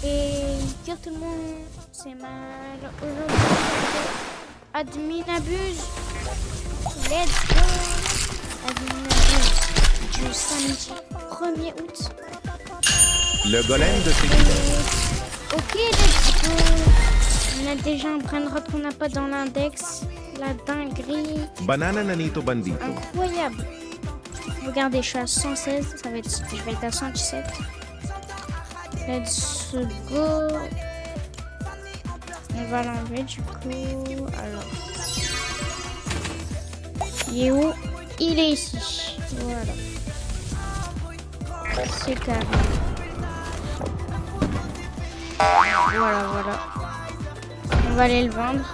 Et yo tout le monde, c'est mal. Aujourd'hui, Admin Abuse. Let's go. Admin Abuse du samedi 1er août. Le golem de Frigidaire. Ok, let's go. On a déjà un brainrot qu'on n'a pas dans l'index. La dinguerie. Banana Nanito Bandito. Incroyable. Regardez, je suis à 116. Je vais être à 117. Let's go. On va l'enlever du coup. Alors. Il est où? Il est ici. Voilà. C'est carré. Voilà. On va aller le vendre.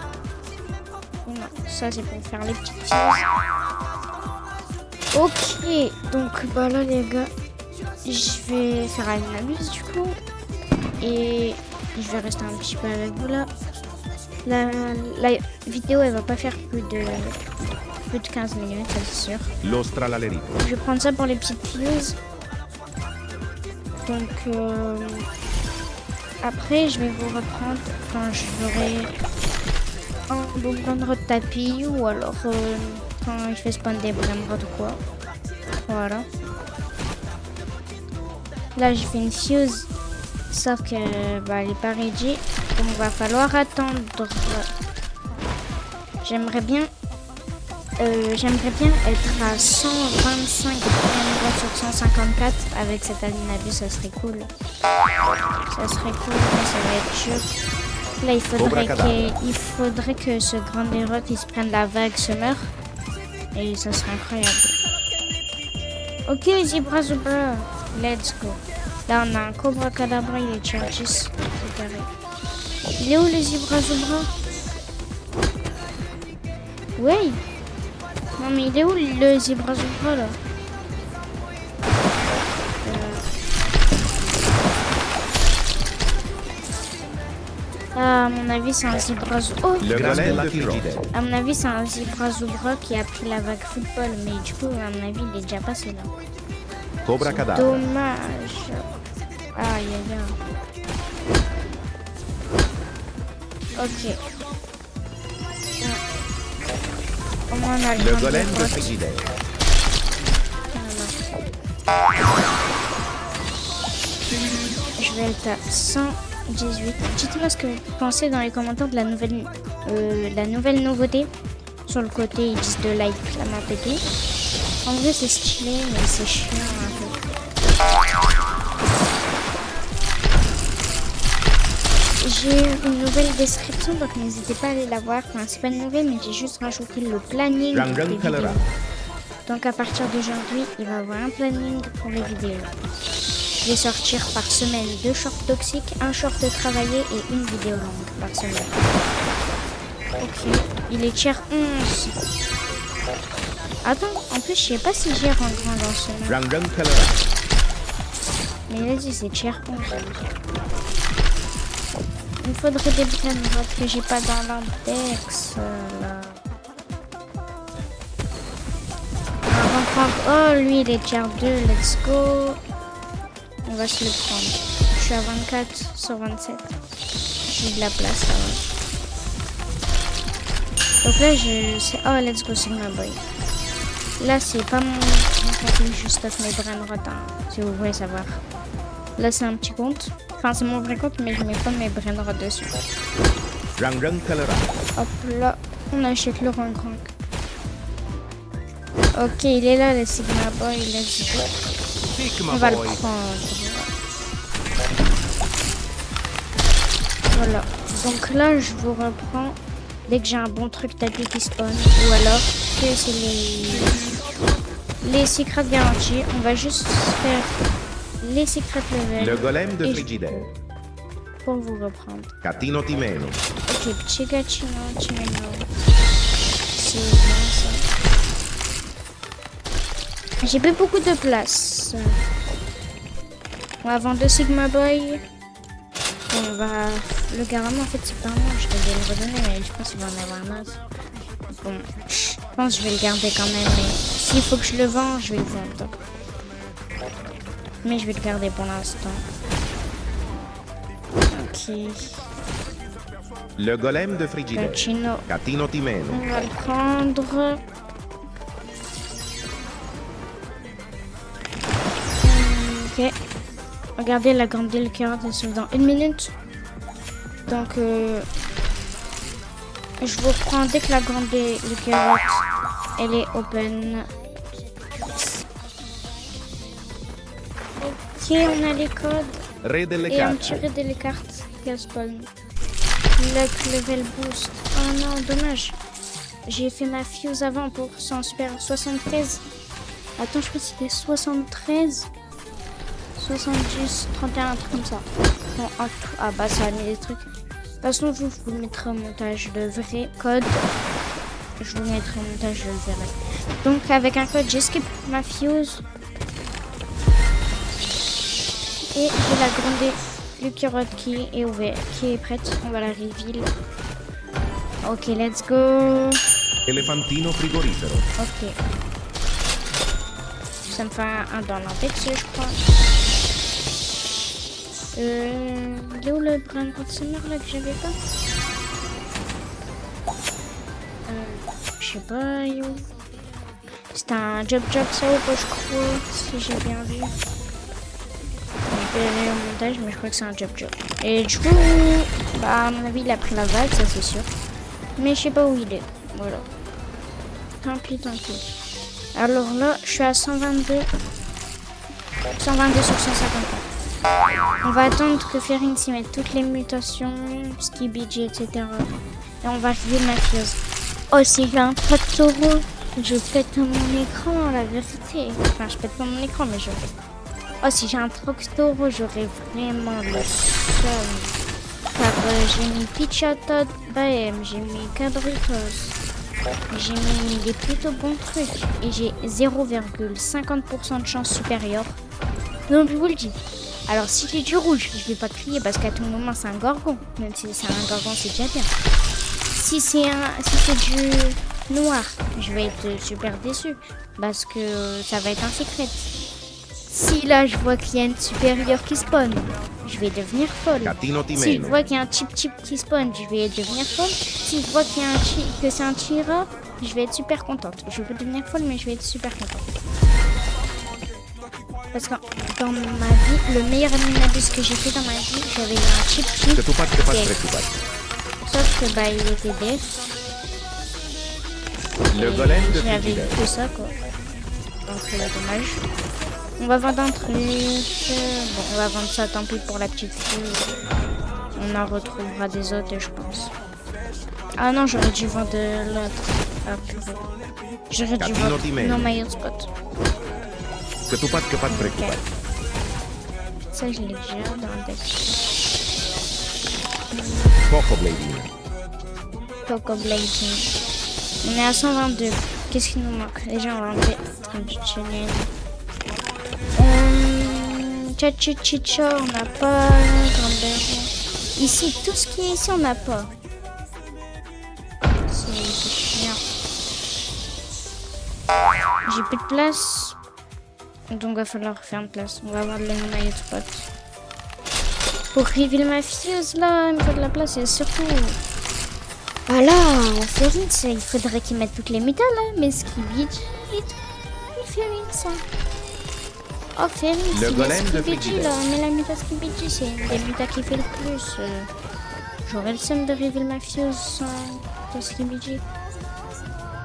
Non, ça c'est pour faire les petites choses. Ok, donc bah là les gars, je vais faire une abuse du coup. Et je vais rester un petit peu avec vous là. La vidéo elle va pas faire plus de 15 minutes, ça c'est sûr. L'Ostralallerito. Je vais prendre ça pour les petites fuse. Donc après je vais vous reprendre quand j'aurai un bon brainrot de tapis ou alors quand je fais spawn des brainrot ou quoi. Voilà. Là je fais une fuse. Sauf que bah, elle est pas ready, donc va falloir attendre. J'aimerais bien être à 125 sur 154 avec cette animabus, ça serait cool. Ça serait cool, mais ça va être dur. Là il faudrait que ce grand brainrot il se prenne la vague summer et ça serait incroyable. Ok, Zebra Zubra, let's go. Là, on a un Cobra Cadabra, il est chargé. C'est carré. Il est où les Zebra Zubra? Oui. Non, mais il est où le Zebra Zubra là? À mon avis, c'est un Zebra Zubra. Oh. Le golem de Frigidaire. À mon avis, c'est un Zebra Zubra qui a pris la vague football. Mais du coup, à mon avis, il est déjà passé là. Cobra Cadabra. Dommage. Aïe aïe aïe. Ok. Au moins on a Le golem de Frigidaire. Je vais être à 118. Dites-moi ce que vous pensez dans les commentaires de la nouvelle nouveauté. Sur le côté, ils disent de like la map et tout. En vrai, c'est stylé, mais c'est chiant un peu. J'ai une nouvelle description, donc n'hésitez pas à aller la voir. Enfin, c'est pas une nouvelle, mais j'ai juste rajouté le planning des vidéos. Donc à partir d'aujourd'hui, il va y avoir un planning pour les vidéos. Je vais sortir par semaine 2 shorts toxiques, un short travaillé et une vidéo longue par semaine. Ok, il est tier 11. Attends, en plus, je sais pas si j'ai rendu dans ce map. Mais vas-y, c'est tier 11. Il me faudrait des brainrot que j'ai pas dans l'index là. On va prendre. Oh, lui il est tier 2, let's go. On va se le prendre. Je suis à 24 sur 27. J'ai de la place, ça va. Donc là, oh, let's go, Sigma Boy. Là, c'est pas mon compte, juste avec mes brainrot, hein, si vous voulez savoir. Là, c'est un petit compte. Enfin, c'est mon vrai compte, mais je mets pas mes brainrot dessus. Hop là, on achète le rank. Ok, il est là, le Sigma Boy, let's go. On va le prendre. Voilà. Donc là, je vous reprends dès que j'ai un bon truc tapis qui spawn. Ou alors que c'est les secrets garantis. On va juste faire les secrets level. Le golem de Frigidaire. Pour vous reprendre. Catino Timeno. Ok, petit Gatino Timeno. C'est bien ça. J'ai plus beaucoup de place. On va vendre le Sigma Boy. On va... Le Garama en fait c'est pas moi, je devais le redonner mais je pense qu'il va en avoir un autre. Bon, je pense que je vais le garder quand même, mais s'il faut que je le vende, je vais le vendre. Mais je vais le garder pour l'instant. Ok. Le golem de Le frigidaire. chino. Catino di meno. On va le prendre. Ok. Regardez la grande île carotte, elle s'ouvre dans 1 minute. Donc, je vous prends dès que la grande île carotte, elle est open. Ok, on a les codes. Re delle Et on carte. tirait des cartes qui a spawn. Le level boost. Oh non, dommage. J'ai fait ma fuse avant pour 100 super 73. Attends, je crois que c'était 73. 70, 31, un truc comme ça. Bon, ah bah ça a mis des trucs. De toute façon, je vous mettrai au montage le vrai code. Je vous mettrai au montage le vrai. Donc avec un code, j'ai skip ma fuse. Et j'ai la grande Lucarotte qui est ouverte, qui est prête. On va la reveal. Ok, let's go. Elefantino frigorifero. Ok. Ça me fait un dans l'index, je crois. Il est où le Brain Consumer là que j'avais pas? Je sais pas, il est où? C'était un job ça ou pas, je crois, si j'ai bien vu. Je vais aller au montage, mais je crois que c'est un job. Et du coup, bah, à mon avis, il a pris la vague, ça c'est sûr. Mais je sais pas où il est. Voilà. Tant pis, tant pis. Alors là, je suis à 122. 122 sur 154. On va attendre que Ferrin s'y mette toutes les mutations, Skibidi, etc. Et on va revier ma fuse. Oh, si j'ai un taureau, je pète mon écran, la vérité. Enfin, je pète pas mon écran, mais je... Oh, si j'ai un taureau, j'aurais vraiment le seum. Car j'ai mis Pichata Baem, j'ai mis Cadritos. J'ai mis des plutôt bons trucs. Et j'ai 0,50% de chance supérieure. Donc, je vous le dis. Alors, si j'ai du rouge, je vais pas crier parce qu'à tout moment, c'est un gorgon. Même si c'est un gorgon, c'est déjà bien. Si c'est du noir, je vais être super déçu parce que ça va être un secret. Si là, je vois qu'il y a une supérieure qui spawn, je vais devenir folle. Si je vois qu'il y a un chip qui spawn, je vais devenir folle. Si je vois qu'il y a que c'est un Chira, je vais être super contente. Je vais devenir folle, mais je vais être super contente. Parce que dans ma vie, le meilleur Aminabus que j'ai fait dans ma vie, j'avais un chip. Sauf que bah il était dead. Le golem de J'avais frigidaire. que ça quoi. Donc dommage. On va vendre un truc. Bon, on va vendre ça, tant pis pour la petite fille. On en retrouvera des autres, je pense. Ah non, j'aurais dû vendre l'autre. Ah purée. J'aurais dû vendre non my hotspot. Que tu pas préoccupar. Ça, je l'ai déjà dans le deck. Poco blading. Coco Blading. On est à 122. Qu'est-ce qui nous manque? Déjà, on va enlever traditionnel. Chachichicha, on n'a pas. Grand-mère. Ici, tout ce qui est ici, on n'a pas. C'est chiant. J'ai plus de place. Donc, il va falloir faire une place. On va avoir le maillot spot. Pour reveal ma fuse, là, il me faut de la place et surtout. Voilà, Ferrin, il faudrait qu'il mette toutes les métals, là. Mais ce qui vide, il fait ça. Oh, Ferrin, Le c'est golem de Skibidi, frigidaire. là. Mais la muta Skibidi, c'est une des mutas qui fait le plus. J'aurais le seum de reveal ma fuse sans Skibidi.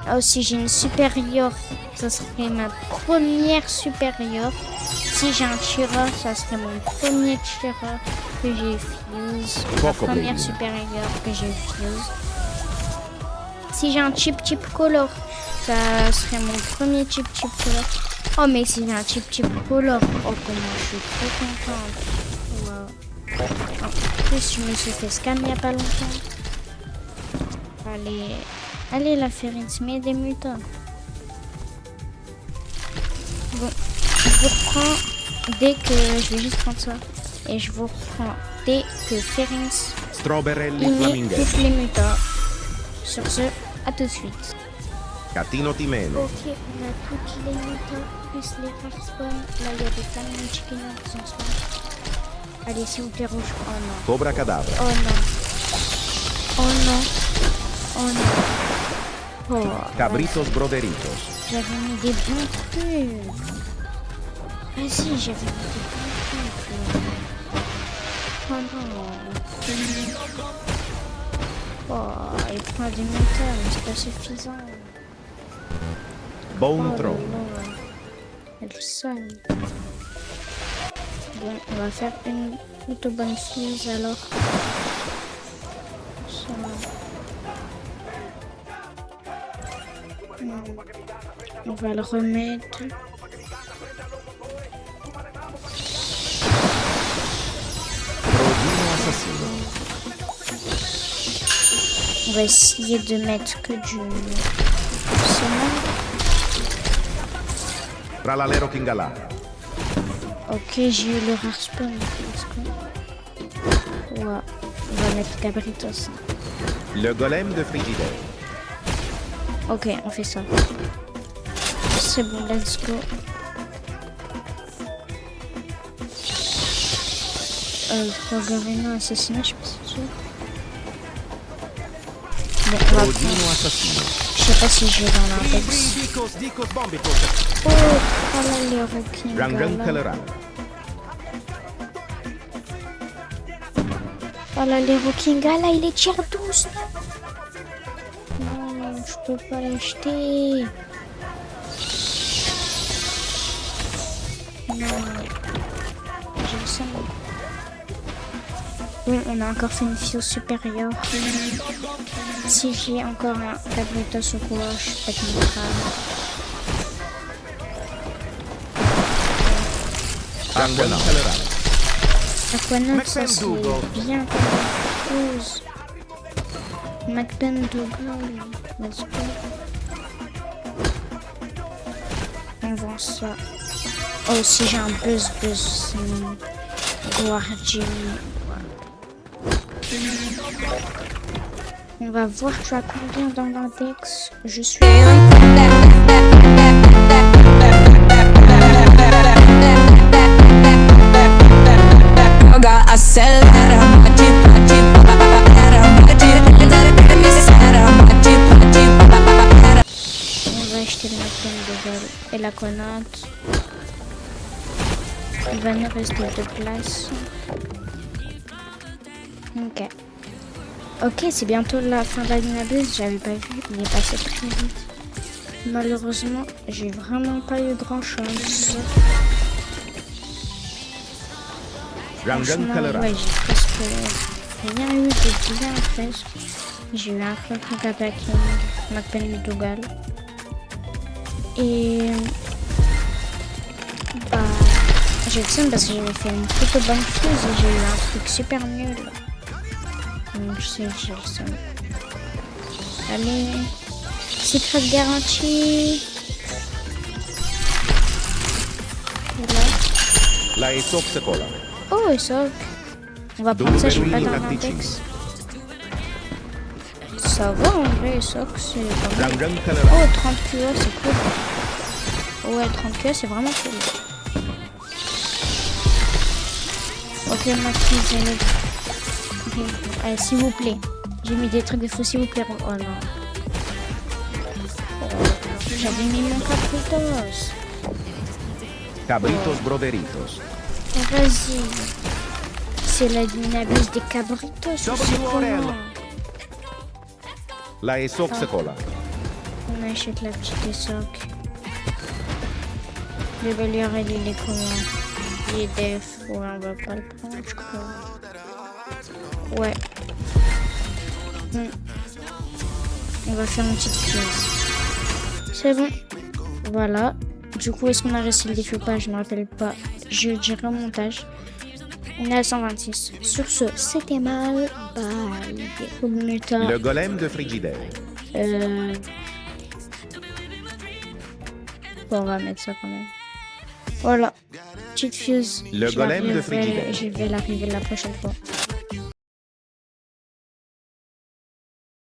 Ah, aussi, j'ai une supérieure. Ça serait ma première supérieure. Si j'ai un Chira, ça serait mon premier Chira que j'ai fuse. Ma première supérieure que j'ai fuse. Si j'ai un chip color, ça serait mon premier chip color. Oh, mais si j'ai un chip color, oh, comment je suis trop contente. Wow. En plus, je me suis fait scam il n'y a pas longtemps. Allez, la Ferrin, mets des mutants. Bon, je vous reprends dès que je vais juste prendre ça. Et je vous reprends dès que Ferrin Stroberelli met flamingues. toutes les mutants. Sur ce, à tout de suite. Catino di meno. Ok, on a toutes les mutants, plus les rares spawn. Là, il y a des flammes chicken qui sont spawn. Allez, s'il vous plaît, rouge. Oh non. Cobra cadavre. Oh non. Oh non. Oh non. Oh. Cabritos broderitos. J'avais mis des bons trucs. Vas-y, j'avais mis des bons trucs. Oh non. Oh, il prend des monteurs, mais c'est pas suffisant. Bone Oh throw. là. Elle sonne. Bon, on va faire une plutôt bonne fuse alors. Ça. On va le remettre. Rodino assassino. On va essayer de mettre que du ciment. Tralalero Kingala. Ok, j'ai eu le rare spawn. Let's go. Ouais, on va mettre Cabritos. Le golem de frigidaire. Ok, on fait ça. C'est bon, let's go. Rogarino assassinat, je sais pas si c'est sûr. Bon, on va Rodino prendre. assassino. Je sais pas si je vais dans l'index. Oh, là les rookies. Rangan Caleran. Oh là les rookies, là il est tier 12. Non, je peux pas l'acheter. Non. J'ai le seum. Bon, on a encore fait une fuse supérieure. Si j'ai encore un Cabritos au quoi, je pète mon crâne. Rangan Caleran. Aquanaut, ça c'est bien comme chose. McPen Dougal, let's go. On vend ça. Oh, si j'ai un buzz, Guardian. On va voir tu as combien dans l'index. Je suis. On va acheter le McPen Dougal et la connate. Il va nous rester 2 places. Ok. Ok, c'est bientôt la fin de la Dynamis. J'avais pas vu, il est passé très vite. Malheureusement, j'ai vraiment pas eu grand chance. Rangan Franchement, Caleran. ouais, j'ai presque rien eu de bien presque. J'ai eu un truc à packing, McPen Dougal. Et bah, j'ai le seum parce que j'avais fait une plutôt bonne fuse et j'ai eu un truc super nul. Donc je sais que j'ai le seum. Allez, secret garantie. Voilà. La Esoxecola. Oh, et ça. On va prendre ça, je suis pas dans Tacticini. l'index. Ça va en vrai, ça c'est pas mal. Rangan Caleran. Oh, 30 QA, c'est cool. Ouais, 30 QA, c'est vraiment cool. Ok, maîtrisez-le. Allez, s'il vous plaît. J'ai mis des trucs de fou, s'il vous plaît. Oh non. J'avais mis mon Cabritos. Cabritos broderitos. Vas-y. C'est la Dynamis des Cabritos. C'est comment? La Esoxecola. On achète la petite Esoc. Le Beliorel, il est comment? Il est def. Ouais, on va pas le prendre, je crois. Ouais. On va faire une petite pièce. C'est bon. Voilà. Du coup, est-ce qu'on a réussi le défi ou pas? Je ne me rappelle pas. Je dirai au montage. On est à 126. Sur ce, c'était mal. Bye. Le golem de frigidaire. Bon, on va mettre ça quand même. Voilà. Petite fuse. Le golem de frigidaire. Je vais l'arriver la prochaine fois.